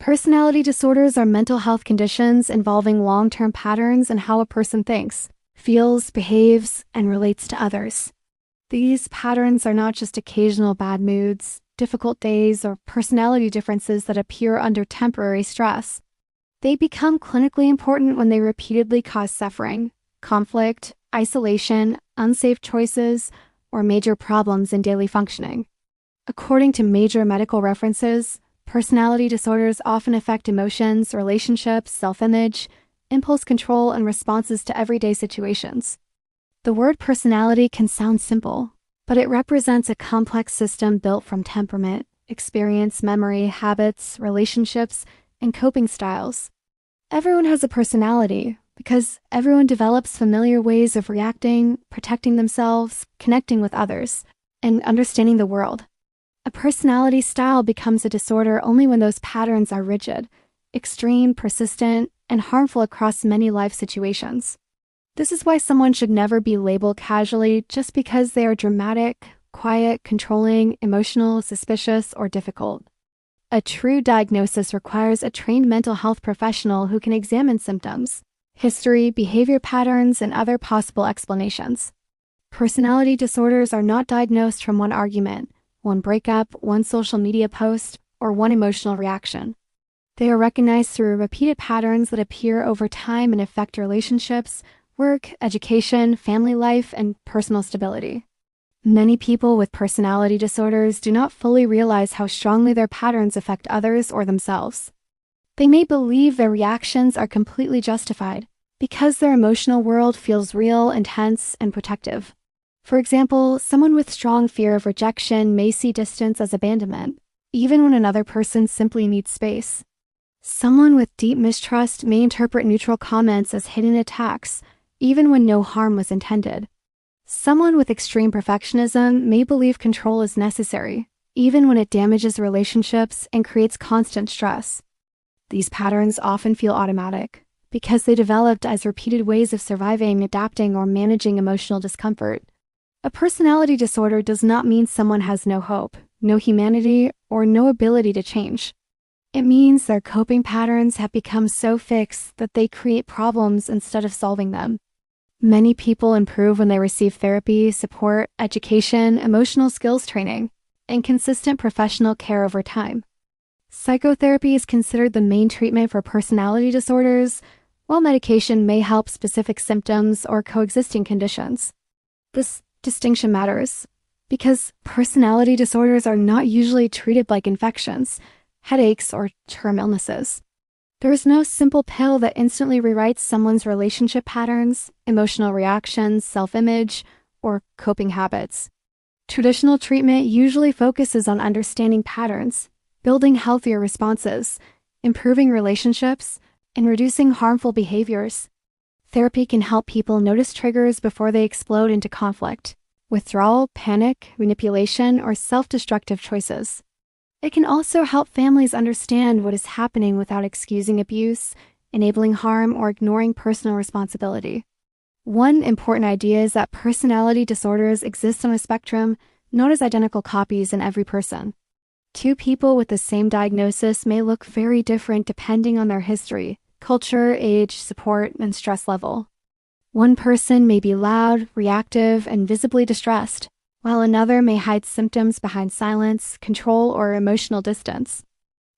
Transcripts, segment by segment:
Personality disorders are mental health conditions involving long-term patterns in how a person thinks, feels, behaves, and relates to others. These patterns are not just occasional bad moods, difficult days, or personality differences that appear under temporary stress. They become clinically important when they repeatedly cause suffering, conflict, isolation, unsafe choices, or major problems in daily functioning. According to major medical references, personality disorders often affect emotions, relationships, self-image, impulse control, and responses to everyday situations. The word personality can sound simple, but it represents a complex system built from temperament, experience, memory, habits, relationships, and coping styles. Everyone has a personality because everyone develops familiar ways of reacting, protecting themselves, connecting with others, and understanding the world. A personality style becomes a disorder only when those patterns are rigid, extreme, persistent, and harmful across many life situations. This is why someone should never be labeled casually just because they are dramatic, quiet, controlling, emotional, suspicious, or difficult. A true diagnosis requires a trained mental health professional who can examine symptoms, history, behavior patterns, and other possible explanations. Personality disorders are not diagnosed from one argument, one breakup, one social media post, or one emotional reaction. They are recognized through repeated patterns that appear over time and affect relationships, work, education, family life, and personal stability. Many people with personality disorders do not fully realize how strongly their patterns affect others or themselves. They may believe their reactions are completely justified because their emotional world feels real, intense, and protective. For example, someone with strong fear of rejection may see distance as abandonment, even when another person simply needs space. Someone with deep mistrust may interpret neutral comments as hidden attacks, even when no harm was intended. Someone with extreme perfectionism may believe control is necessary, even when it damages relationships and creates constant stress. These patterns often feel automatic because they developed as repeated ways of surviving, adapting, or managing emotional discomfort. A personality disorder does not mean someone has no hope, no humanity, or no ability to change. It means their coping patterns have become so fixed that they create problems instead of solving them. Many people improve when they receive therapy, support, education, emotional skills training, and consistent professional care over time. Psychotherapy is considered the main treatment for personality disorders, while medication may help specific symptoms or coexisting conditions. This distinction matters because personality disorders are not usually treated like infections, headaches, or term illnesses. There is no simple pill that instantly rewrites someone's relationship patterns, emotional reactions, self-image, or coping habits. Traditional treatment usually focuses on understanding patterns, building healthier responses, improving relationships, and reducing harmful behaviors. Therapy can help people notice triggers before they explode into conflict, withdrawal, panic, manipulation, or self-destructive choices. It can also help families understand what is happening without excusing abuse, enabling harm, or ignoring personal responsibility. One important idea is that personality disorders exist on a spectrum, not as identical copies in every person. Two people with the same diagnosis may look very different depending on their history, culture, age, support, and stress level. One person may be loud, reactive, and visibly distressed, while another may hide symptoms behind silence, control, or emotional distance.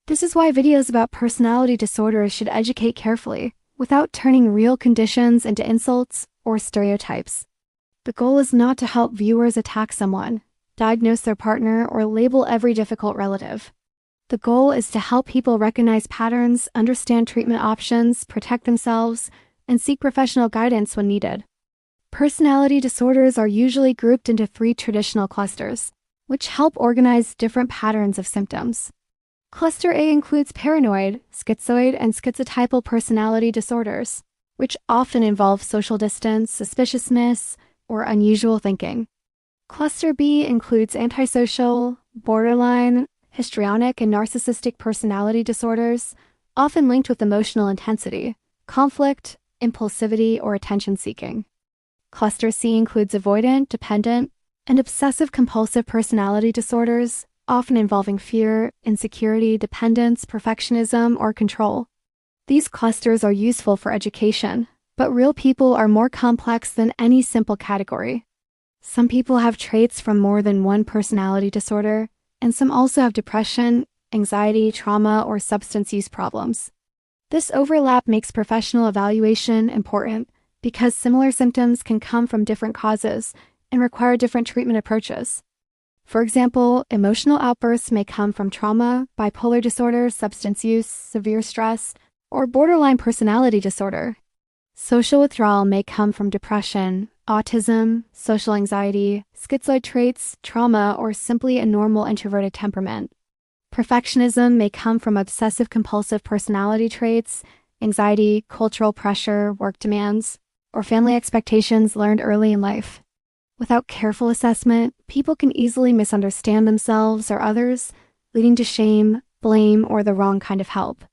This is why videos about personality disorders should educate carefully, without turning real conditions into insults or stereotypes. The goal is not to help viewers attack someone, diagnose their partner, or label every difficult relative. The goal is to help people recognize patterns, understand treatment options, protect themselves, and seek professional guidance when needed. Personality disorders are usually grouped into 3 traditional clusters, which help organize different patterns of symptoms. Cluster A includes paranoid, schizoid, and schizotypal personality disorders, which often involve social distance, suspiciousness, or unusual thinking. Cluster B includes antisocial, borderline, histrionic, and narcissistic personality disorders, often linked with emotional intensity, conflict, impulsivity, or attention-seeking. Cluster C includes avoidant, dependent, and obsessive-compulsive personality disorders, often involving fear, insecurity, dependence, perfectionism, or control. These clusters are useful for education, but real people are more complex than any simple category. Some people have traits from more than one personality disorder, and some also have depression, anxiety, trauma, or substance use problems. This overlap makes professional evaluation important because similar symptoms can come from different causes and require different treatment approaches. For example, emotional outbursts may come from trauma, bipolar disorder, substance use, severe stress, or borderline personality disorder. Social withdrawal may come from depression, autism, social anxiety, schizoid traits, trauma, or simply a normal introverted temperament. Perfectionism may come from obsessive-compulsive personality traits, anxiety, cultural pressure, work demands, or family expectations learned early in life. Without careful assessment, people can easily misunderstand themselves or others, leading to shame, blame, or the wrong kind of help.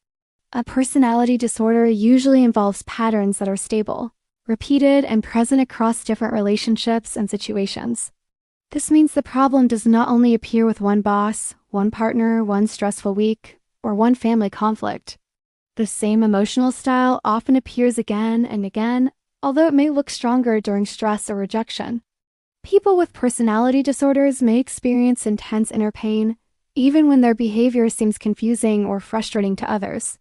A personality disorder usually involves patterns that are stable, repeated, and present across different relationships and situations. This means the problem does not only appear with one boss, one partner, one stressful week, or one family conflict. The same emotional style often appears again and again, although it may look stronger during stress or rejection. People with personality disorders may experience intense inner pain, even when their behavior seems confusing or frustrating to others.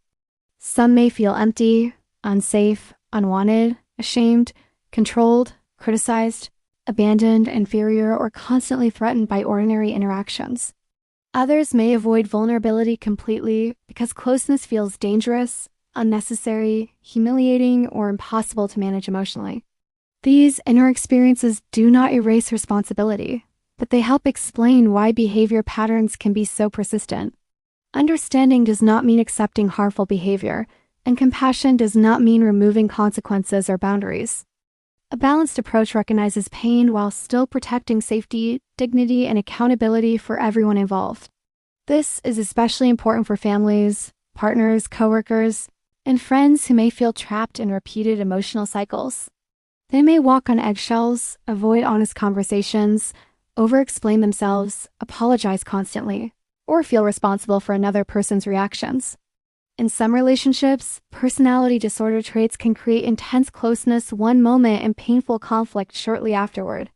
Some may feel empty, unsafe, unwanted, ashamed, controlled, criticized, abandoned, inferior, or constantly threatened by ordinary interactions. Others may avoid vulnerability completely because closeness feels dangerous, unnecessary, humiliating, or impossible to manage emotionally. These inner experiences do not erase responsibility, but they help explain why behavior patterns can be so persistent. Understanding does not mean accepting harmful behavior, and compassion does not mean removing consequences or boundaries. A balanced approach recognizes pain while still protecting safety, dignity, and accountability for everyone involved. This is especially important for families, partners, coworkers, and friends who may feel trapped in repeated emotional cycles. They may walk on eggshells, avoid honest conversations, over-explain themselves, apologize constantly, or feel responsible for another person's reactions. In some relationships, personality disorder traits can create intense closeness one moment and painful conflict shortly afterward.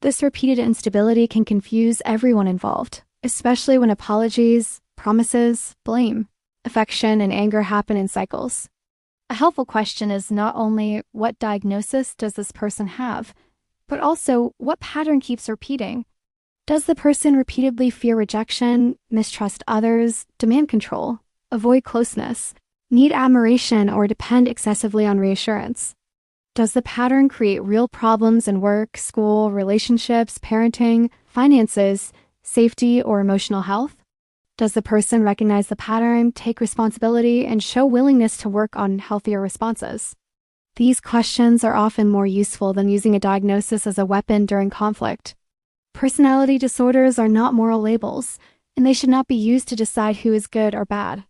This repeated instability can confuse everyone involved, especially when apologies, promises, blame, affection, and anger happen in cycles. A helpful question is not only what diagnosis does this person have, but also what pattern keeps repeating. Does the person repeatedly fear rejection, mistrust others, demand control, avoid closeness, need admiration, or depend excessively on reassurance? Does the pattern create real problems in work, school, relationships, parenting, finances, safety, or emotional health? Does the person recognize the pattern, take responsibility, and show willingness to work on healthier responses? These questions are often more useful than using a diagnosis as a weapon during conflict. Personality disorders are not moral labels, and they should not be used to decide who is good or bad.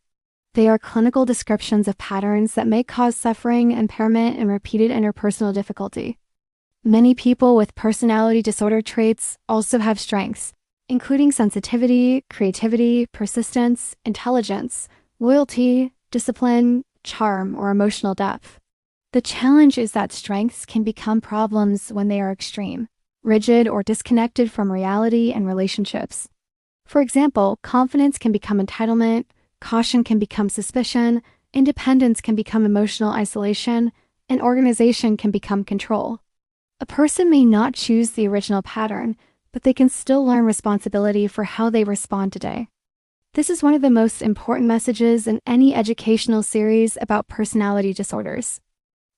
They are clinical descriptions of patterns that may cause suffering, impairment, and repeated interpersonal difficulty. Many people with personality disorder traits also have strengths, including sensitivity, creativity, persistence, intelligence, loyalty, discipline, charm, or emotional depth. The challenge is that strengths can become problems when they are extreme, rigid, or disconnected from reality and relationships. For example, confidence can become entitlement, caution can become suspicion, independence can become emotional isolation, and organization can become control. A person may not choose the original pattern, but they can still learn responsibility for how they respond today. This is one of the most important messages in any educational series about personality disorders.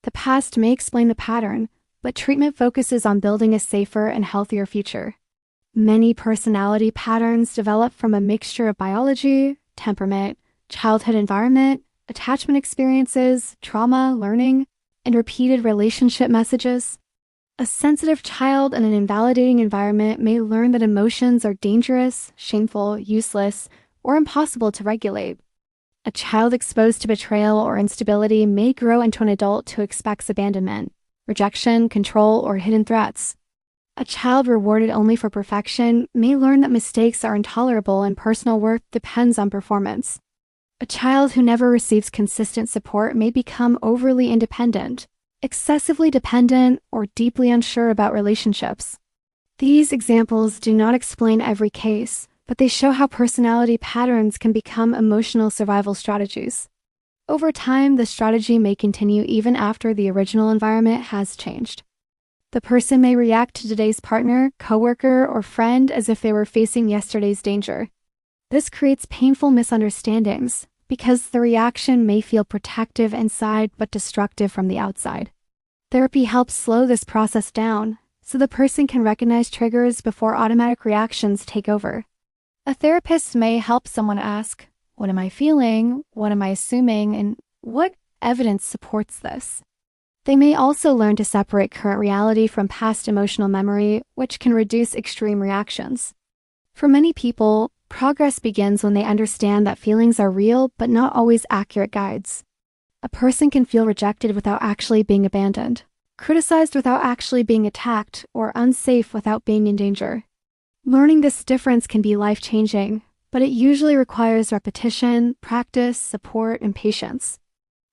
The past may explain the pattern, but treatment focuses on building a safer and healthier future. Many personality patterns develop from a mixture of biology, temperament, childhood environment, attachment experiences, trauma, learning, and repeated relationship messages. A sensitive child in an invalidating environment may learn that emotions are dangerous, shameful, useless, or impossible to regulate. A child exposed to betrayal or instability may grow into an adult who expects abandonment, rejection, control, or hidden threats. A child rewarded only for perfection may learn that mistakes are intolerable and personal worth depends on performance. A child who never receives consistent support may become overly independent, excessively dependent, or deeply unsure about relationships. These examples do not explain every case, but they show how personality patterns can become emotional survival strategies. Over time, the strategy may continue even after the original environment has changed. The person may react to today's partner, coworker, or friend as if they were facing yesterday's danger. This creates painful misunderstandings because the reaction may feel protective inside but destructive from the outside. Therapy helps slow this process down so the person can recognize triggers before automatic reactions take over. A therapist may help someone ask, "What am I feeling? What am I assuming? And what evidence supports this?" They may also learn to separate current reality from past emotional memory, which can reduce extreme reactions. For many people, progress begins when they understand that feelings are real but not always accurate guides. A person can feel rejected without actually being abandoned, criticized without actually being attacked, or unsafe without being in danger. Learning this difference can be life-changing, but it usually requires repetition, practice, support, and patience.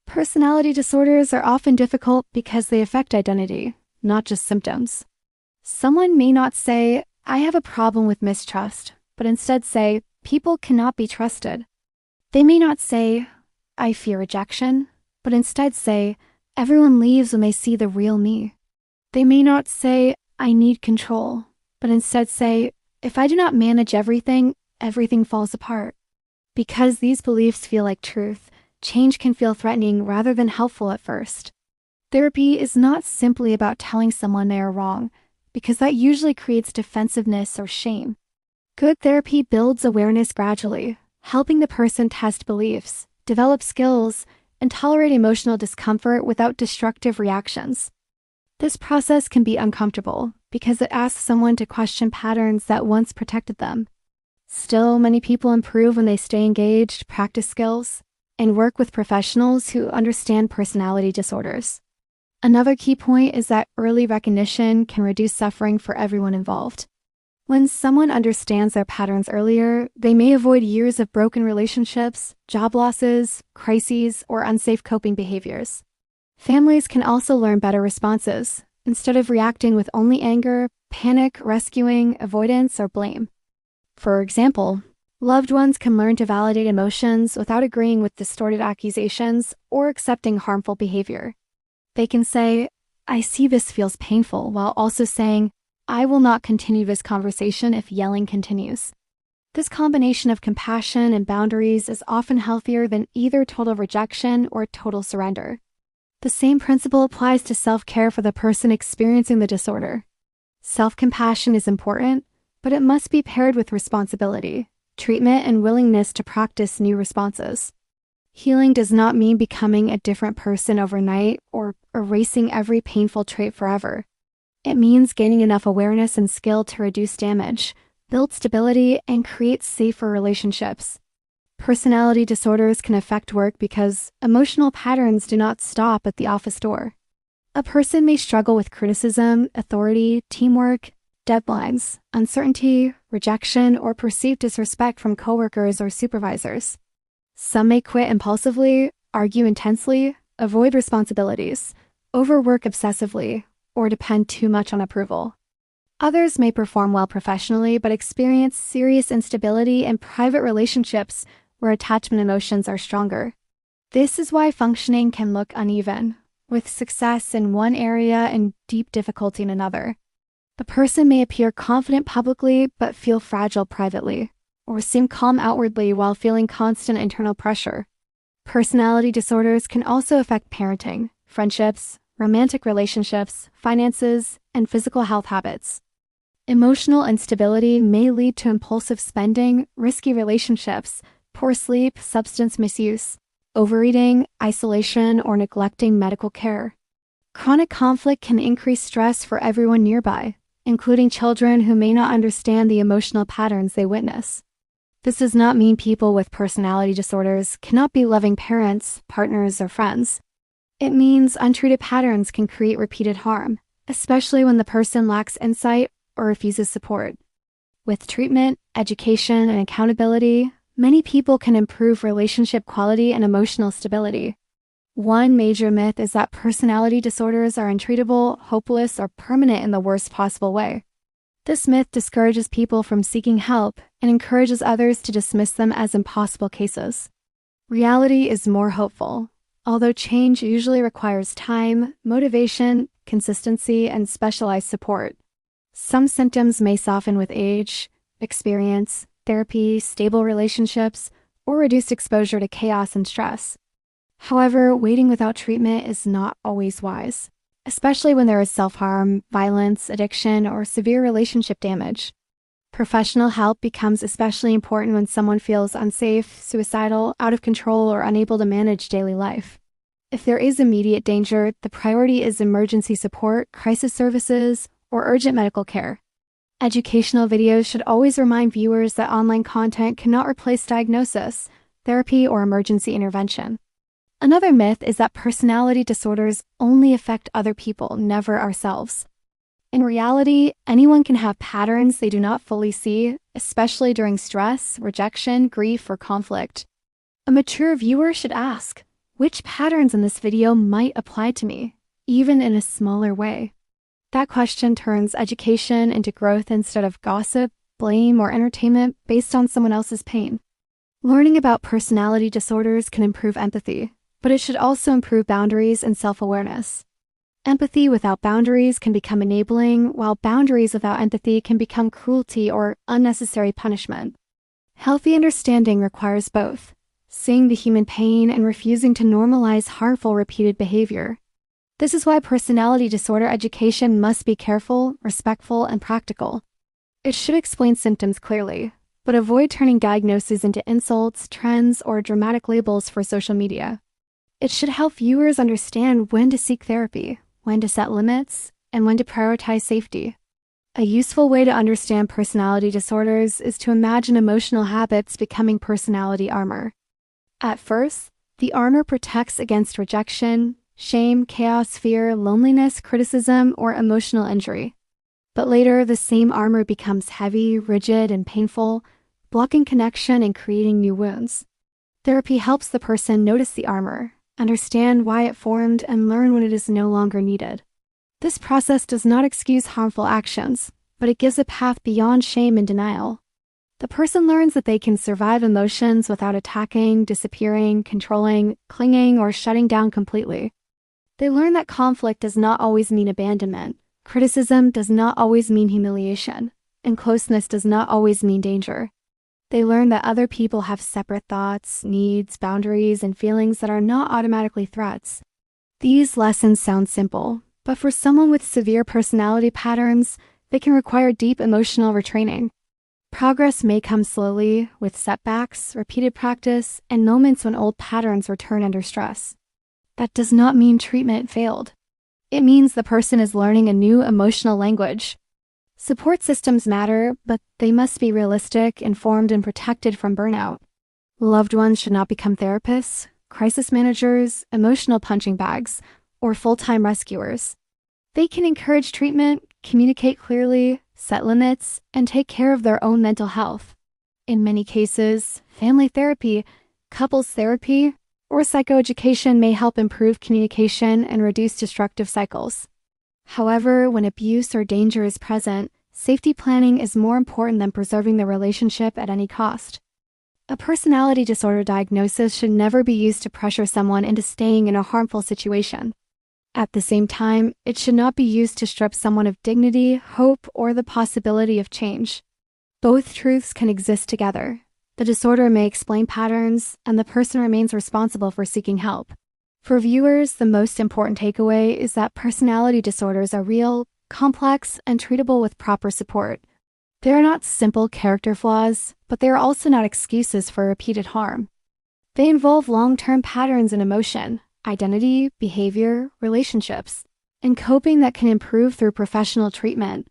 Personality disorders are often difficult because they affect identity, not just symptoms. Someone may not say, "I have a problem with mistrust," but instead say, "People cannot be trusted." They may not say, "I fear rejection," but instead say, "Everyone leaves when they see the real me." They may not say, "I need control," but instead say, "If I do not manage everything, everything falls apart." Because these beliefs feel like truth, change can feel threatening rather than helpful at first. Therapy is not simply about telling someone they are wrong, because that usually creates defensiveness or shame. Good therapy builds awareness gradually, helping the person test beliefs, develop skills, and tolerate emotional discomfort without destructive reactions. This process can be uncomfortable because it asks someone to question patterns that once protected them. Still, many people improve when they stay engaged, practice skills, and work with professionals who understand personality disorders. Another key point is that early recognition can reduce suffering for everyone involved. When someone understands their patterns earlier, they may avoid years of broken relationships, job losses, crises, or unsafe coping behaviors. Families can also learn better responses, instead of reacting with only anger, panic, rescuing, avoidance, or blame. For example, loved ones can learn to validate emotions without agreeing with distorted accusations or accepting harmful behavior. They can say, "I see this feels painful," while also saying, "I will not continue this conversation if yelling continues." This combination of compassion and boundaries is often healthier than either total rejection or total surrender. The same principle applies to self-care for the person experiencing the disorder. Self-compassion is important, but it must be paired with responsibility, treatment, and willingness to practice new responses. Healing does not mean becoming a different person overnight or erasing every painful trait forever. It means gaining enough awareness and skill to reduce damage, build stability, and create safer relationships. Personality disorders can affect work because emotional patterns do not stop at the office door. A person may struggle with criticism, authority, teamwork, deadlines, uncertainty, rejection, or perceived disrespect from coworkers or supervisors. Some may quit impulsively, argue intensely, avoid responsibilities, overwork obsessively, or depend too much on approval. Others may perform well professionally but experience serious instability in private relationships where attachment emotions are stronger. This is why functioning can look uneven, with success in one area and deep difficulty in another. The person may appear confident publicly but feel fragile privately, or seem calm outwardly while feeling constant internal pressure. Personality disorders can also affect parenting, friendships, romantic relationships, finances, and physical health habits. Emotional instability may lead to impulsive spending, risky relationships, poor sleep, substance misuse, overeating, isolation, or neglecting medical care. Chronic conflict can increase stress for everyone nearby, including children who may not understand the emotional patterns they witness. This does not mean people with personality disorders cannot be loving parents, partners, or friends. It means untreated patterns can create repeated harm, especially when the person lacks insight or refuses support. With treatment, education, and accountability, many people can improve relationship quality and emotional stability. One major myth is that personality disorders are untreatable, hopeless, or permanent in the worst possible way. This myth discourages people from seeking help and encourages others to dismiss them as impossible cases. Reality is more hopeful, although change usually requires time, motivation, consistency, and specialized support. Some symptoms may soften with age, experience, therapy, stable relationships, or reduced exposure to chaos and stress. However, waiting without treatment is not always wise, especially when there is self-harm, violence, addiction, or severe relationship damage. Professional help becomes especially important when someone feels unsafe, suicidal, out of control, or unable to manage daily life. If there is immediate danger, the priority is emergency support, crisis services, or urgent medical care. Educational videos should always remind viewers that online content cannot replace diagnosis, therapy, or emergency intervention. Another myth is that personality disorders only affect other people, never ourselves. In reality, anyone can have patterns they do not fully see, especially during stress, rejection, grief, or conflict. A mature viewer should ask, which patterns in this video might apply to me, even in a smaller way? That question turns education into growth instead of gossip, blame, or entertainment based on someone else's pain. Learning about personality disorders can improve empathy, but it should also improve boundaries and self-awareness. Empathy without boundaries can become enabling, while boundaries without empathy can become cruelty or unnecessary punishment. Healthy understanding requires both, seeing the human pain and refusing to normalize harmful repeated behavior. This is why personality disorder education must be careful, respectful, and practical. It should explain symptoms clearly, but avoid turning diagnoses into insults, trends, or dramatic labels for social media. It should help viewers understand when to seek therapy, when to set limits, and when to prioritize safety. A useful way to understand personality disorders is to imagine emotional habits becoming personality armor. At first, the armor protects against rejection, shame, chaos, fear, loneliness, criticism, or emotional injury. But later, the same armor becomes heavy, rigid, and painful, blocking connection and creating new wounds. Therapy helps the person notice the armor, understand why it formed, and learn when it is no longer needed. This process does not excuse harmful actions, but it gives a path beyond shame and denial. The person learns that they can survive emotions without attacking, disappearing, controlling, clinging, or shutting down completely. They learn that conflict does not always mean abandonment, criticism does not always mean humiliation, and closeness does not always mean danger. They learn that other people have separate thoughts, needs, boundaries, and feelings that are not automatically threats. These lessons sound simple, but for someone with severe personality patterns, they can require deep emotional retraining. Progress may come slowly, with setbacks, repeated practice, and moments when old patterns return under stress. That does not mean treatment failed. It means the person is learning a new emotional language. Support systems matter, but they must be realistic, informed, and protected from burnout. Loved ones should not become therapists, crisis managers, emotional punching bags, or full-time rescuers. They can encourage treatment, communicate clearly, set limits, and take care of their own mental health. In many cases, family therapy, couples therapy, or psychoeducation may help improve communication and reduce destructive cycles. However, when abuse or danger is present, safety planning is more important than preserving the relationship at any cost. A personality disorder diagnosis should never be used to pressure someone into staying in a harmful situation. At the same time, it should not be used to strip someone of dignity, hope, or the possibility of change. Both truths can exist together. The disorder may explain patterns, and the person remains responsible for seeking help. For viewers, the most important takeaway is that personality disorders are real, complex, and treatable with proper support. They are not simple character flaws, but they are also not excuses for repeated harm. They involve long-term patterns in emotion, identity, behavior, relationships, and coping that can improve through professional treatment.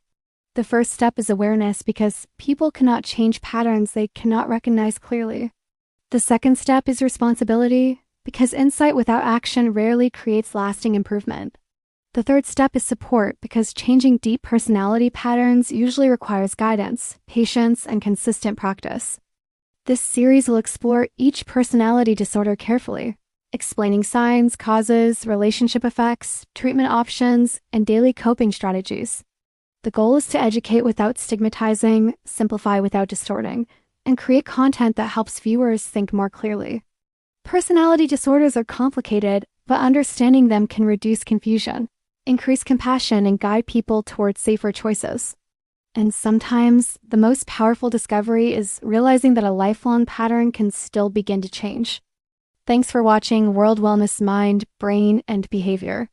The first step is awareness because people cannot change patterns they cannot recognize clearly. The second step is responsibility because insight without action rarely creates lasting improvement. The third step is support, because changing deep personality patterns usually requires guidance, patience, and consistent practice. This series will explore each personality disorder carefully, explaining signs, causes, relationship effects, treatment options, and daily coping strategies. The goal is to educate without stigmatizing, simplify without distorting, and create content that helps viewers think more clearly. Personality disorders are complicated, but understanding them can reduce confusion, increase compassion, and guide people towards safer choices. And sometimes, the most powerful discovery is realizing that a lifelong pattern can still begin to change. Thanks for watching World Wellness Mind, Brain, and Behavior.